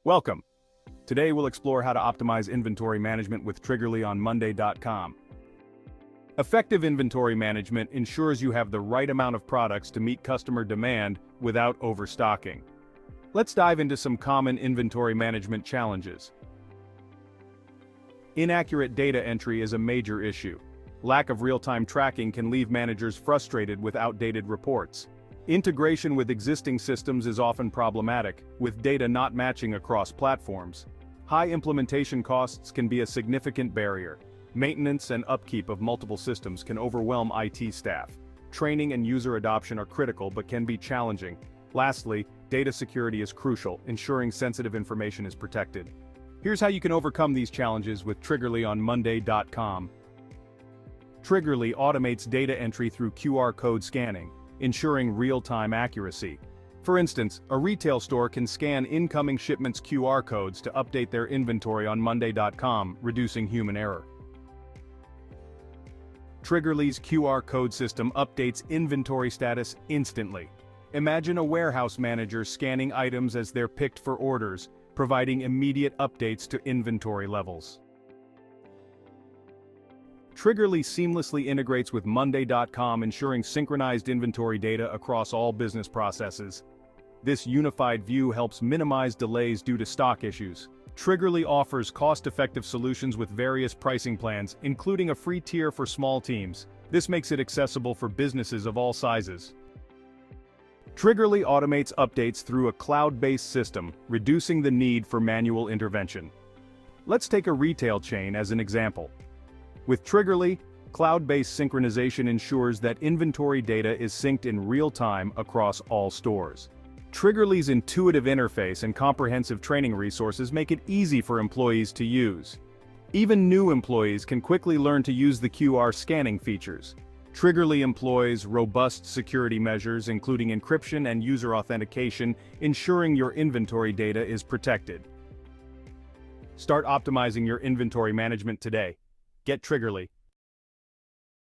Welcome. Today we'll explore how to optimize inventory management with Triggerly on Monday.com. Effective inventory management ensures you have the right amount of products to meet customer demand without overstocking. Let's dive into some common inventory management challenges. Inaccurate data entry is a major issue. Lack of real-time tracking can leave managers frustrated with outdated reports. Integration with existing systems is often problematic, with data not matching across platforms. High implementation costs can be a significant barrier. Maintenance and upkeep of multiple systems can overwhelm IT staff. Training and user adoption are critical but can be challenging. Lastly, data security is crucial, ensuring sensitive information is protected. Here's how you can overcome these challenges with Triggerly on Monday.com. Triggerly automates data entry through QR code scanning, ensuring real-time accuracy. For instance, a retail store can scan incoming shipments' QR codes to update their inventory on Monday.com, reducing human error. Triggerly's QR code system updates inventory status instantly. Imagine a warehouse manager scanning items as they're picked for orders, providing immediate updates to inventory levels. Triggerly seamlessly integrates with Monday.com, ensuring synchronized inventory data across all business processes. This unified view helps minimize delays due to stock issues. Triggerly offers cost-effective solutions with various pricing plans, including a free tier for small teams. This makes it accessible for businesses of all sizes. Triggerly automates updates through a cloud-based system, reducing the need for manual intervention. Let's take a retail chain as an example. With Triggerly, cloud-based synchronization ensures that inventory data is synced in real time across all stores. Triggerly's intuitive interface and comprehensive training resources make it easy for employees to use. Even new employees can quickly learn to use the QR scanning features. Triggerly employs robust security measures, including encryption and user authentication, ensuring your inventory data is protected. Start optimizing your inventory management today. Get Triggerly.